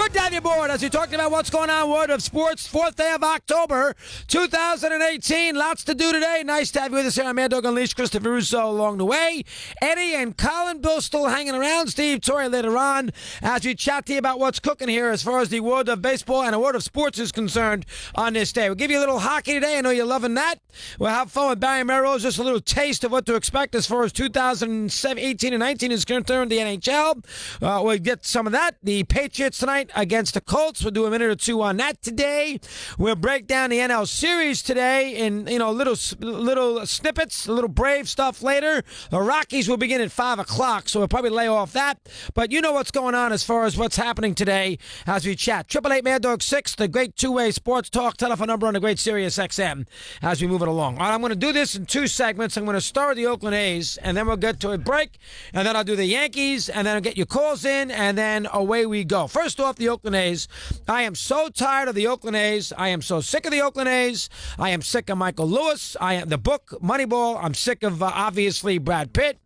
Good to have you aboard as we talked about what's going on in the world of sports. 4th day of October, 2018. Lots to do today. Nice to have you with us here on Mad Dog Unleashed. Christopher Russo along the way. Eddie and Colin Bill still hanging around. Steve Torrey later on as we chat to you about what's cooking here as far as the world of baseball and the world of sports is concerned on this day. We'll give you a little hockey today. I know you're loving that. We'll have fun with Barry Melrose. Just a little taste of what to expect as far as 2018 and 19 is concerned. The NHL. We'll get some of that. The Patriots tonight against the Colts. We'll do a minute or two on that today. We'll break down the NL series today in little snippets, a little Brave stuff later. The Rockies will begin at 5 o'clock, so we'll probably lay off that. But you know what's going on as far as what's happening today as we chat. 888 Mad Dog 6, the great two-way sports talk telephone number on the great Sirius XM as we move it along. All right, I'm going to do this in two segments. I'm going to start with the Oakland A's, and then we'll get to a break, and then I'll do the Yankees, and then I'll get your calls in, and then away we go. First off, the Oakland A's. I am so tired of the Oakland A's. I am so sick of the Oakland A's. I am sick of Michael Lewis. I am the book Moneyball. I'm sick of obviously Brad Pitt.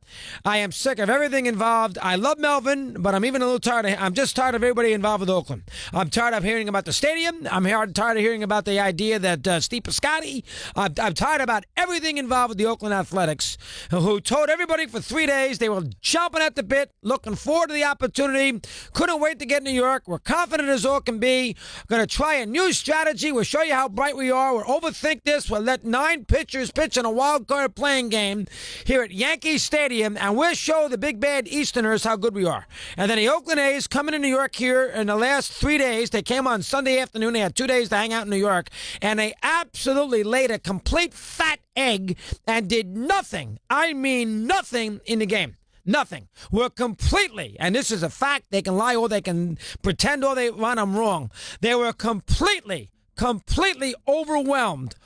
I am sick of everything involved. I love Melvin, but I'm even a little tired. I'm just tired of everybody involved with Oakland. I'm tired of hearing about the stadium. I'm tired of hearing about the idea that Steve Piscotty. I'm tired about everything involved with the Oakland Athletics, who told everybody for 3 days they were chomping at the bit, looking forward to the opportunity, couldn't wait to get to New York. We're confident as all can be. Going to try a new strategy. We'll show you how bright we are. We'll overthink this. We'll let 9 pitchers pitch in a wild card playing game here at Yankee Stadium. And we'll show the big bad Easterners how good we are. And then the Oakland A's coming to New York here in the last 3 days. They came on Sunday afternoon. They had 2 days to hang out in New York. And they absolutely laid a complete fat egg and did nothing. I mean nothing in the game. Nothing. We're completely, and this is a fact, they can lie or they can pretend all they want, I'm wrong. They were completely overwhelmed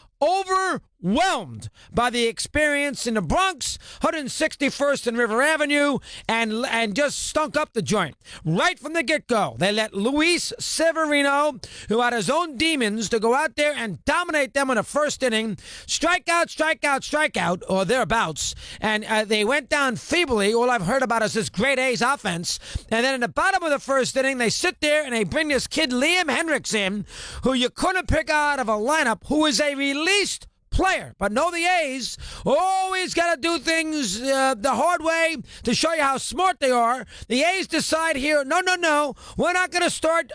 by the experience in the Bronx, 161st and River Avenue, and just stunk up the joint. Right from the get-go, they let Luis Severino, who had his own demons, to go out there and dominate them in the first inning, strikeout, or thereabouts, and they went down feebly. All I've heard about is this great A's offense, and then in the bottom of the first inning, they sit there and they bring this kid Liam Hendricks in, who you couldn't pick out of a lineup, who is a released player. But no, the A's always got to do things the hard way to show you how smart they are. The A's decide here, no, we're not going to start,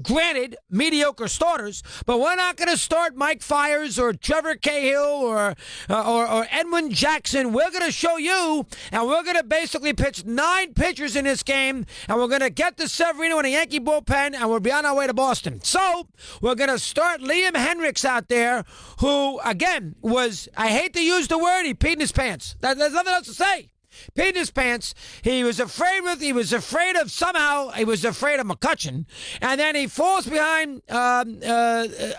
granted, mediocre starters, but we're not going to start Mike Fiers or Trevor Cahill or Edwin Jackson. We're going to show you, and we're going to basically pitch 9 pitchers in this game, and we're going to get to Severino in a Yankee bullpen, and we'll be on our way to Boston. So we're going to start Liam Hendricks out there, who, again, I hate to use the word, he peed in his pants. There's nothing else to say. Peed in his pants. He was afraid of McCutcheon, and then he falls behind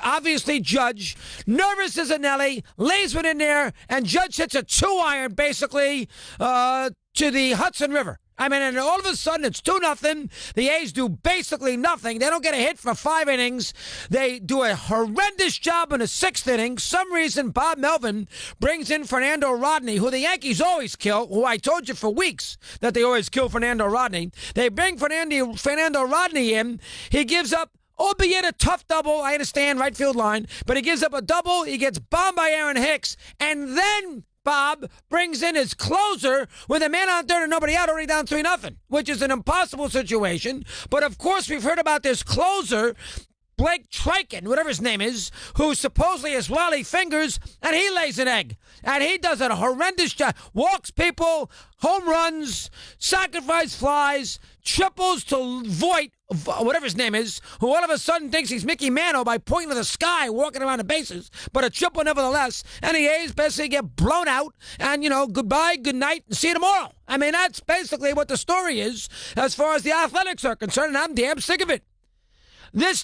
obviously Judge, nervous as a Nelly, lays one in there, and Judge hits a 2-iron basically to the Hudson River. I mean, and all of a sudden, it's 2-0. The A's do basically nothing. They don't get a hit for 5 innings. They do a horrendous job in the 6th inning. Some reason Bob Melvin brings in Fernando Rodney, who the Yankees always kill, who I told you for weeks that they always kill Fernando Rodney. They bring Fernando Rodney in. He gives up, albeit a tough double, I understand, right field line, but he gives up a double. He gets bombed by Aaron Hicks, and then Bob brings in his closer with a man out there and nobody out, already down 3-0, which is an impossible situation. But of course, we've heard about this closer, Blake Triken, whatever his name is, who supposedly has wily fingers, and he lays an egg. And he does a horrendous job. Walks people, home runs, sacrifice flies, triples to Voigt, whatever his name is, who all of a sudden thinks he's Mickey Mantle by pointing to the sky, walking around the bases, but a triple nevertheless. And the A's basically get blown out, and, goodbye, good night, and see you tomorrow. I mean, that's basically what the story is as far as the Athletics are concerned, and I'm damn sick of it. This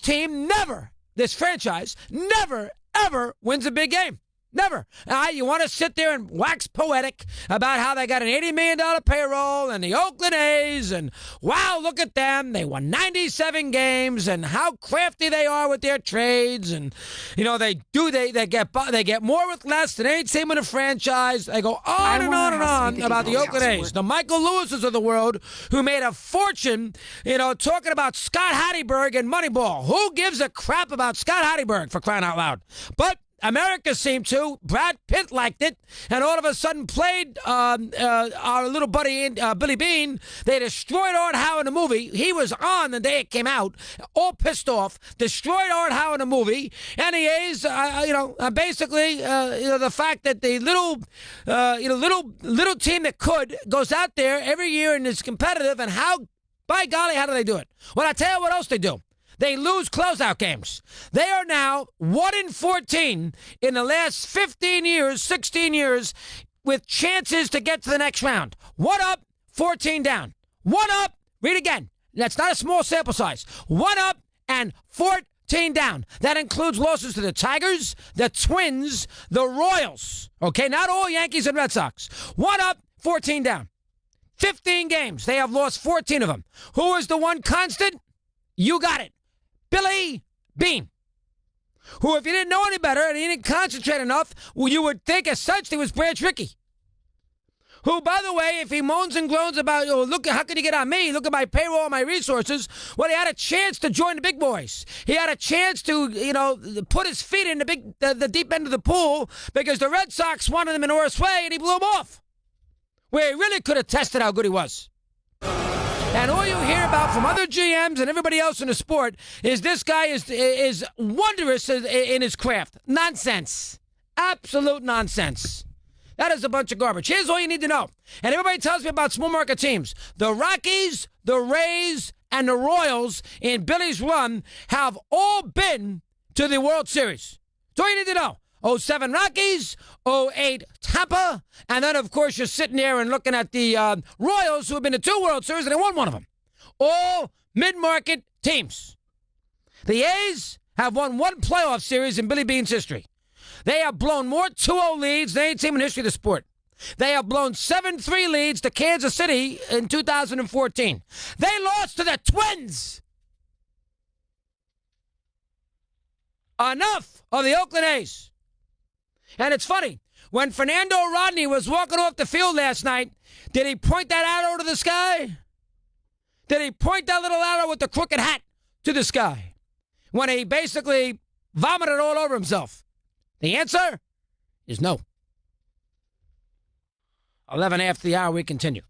franchise never, ever wins a big game. Never. You want to sit there and wax poetic about how they got an $80 million payroll and the Oakland A's, and wow, look at them. They won 97 games, and how crafty they are with their trades. And, they get more with less than any team in a franchise. They go on and on and on about the Oakland A's. The Michael Lewises of the world who made a fortune, talking about Scott Hatteberg and Moneyball. Who gives a crap about Scott Hatteberg, for crying out loud? But America seemed to. Brad Pitt liked it, and all of a sudden played our little buddy Billy Bean. They destroyed Art Howe in the movie. He was on the day it came out, all pissed off. Destroyed Art Howe in the movie. And the A's, basically, the fact that the little team that could goes out there every year and is competitive. And how, by golly, how do they do it? Well, I tell you what else they do. They lose closeout games. They are now 1-14 in the last 15 years, 16 years, with chances to get to the next round. 1 up, 14 down. 1 up, read again. That's not a small sample size. 1 up and 14 down. That includes losses to the Tigers, the Twins, the Royals. Okay, not all Yankees and Red Sox. 1 up, 14 down. 15 games. They have lost 14 of them. Who is the one constant? You got it. Billy Bean, who, if you didn't know any better and he didn't concentrate enough, well, you would think essentially was Branch Rickey. Who, by the way, if he moans and groans about, look, how can you get on me? Look at my payroll and my resources. Well, he had a chance to join the big boys. He had a chance to, put his feet in the deep end of the pool because the Red Sox wanted him in Norris Way, and he blew him off. Where he really could have tested how good he was. And all you hear about from other GMs and everybody else in the sport is this guy is wondrous in his craft. Nonsense. Absolute nonsense. That is a bunch of garbage. Here's all you need to know. And everybody tells me about small market teams. The Rockies, the Rays, and the Royals in Billy's run have all been to the World Series. That's all you need to know. 07 Rockies, 08 Tampa, and then, of course, you're sitting there and looking at the Royals, who have been to 2 World Series, and they won one of them. All mid-market teams. The A's have won 1 playoff series in Billy Bean's history. They have blown more 2-0 leads than any team in the history of the sport. They have blown 7-3 leads to Kansas City in 2014. They lost to the Twins. Enough of the Oakland A's. And it's funny, when Fernando Rodney was walking off the field last night, did he point that arrow to the sky? Did he point that little arrow with the crooked hat to the sky when he basically vomited all over himself? The answer is no. 11 after the hour, we continue.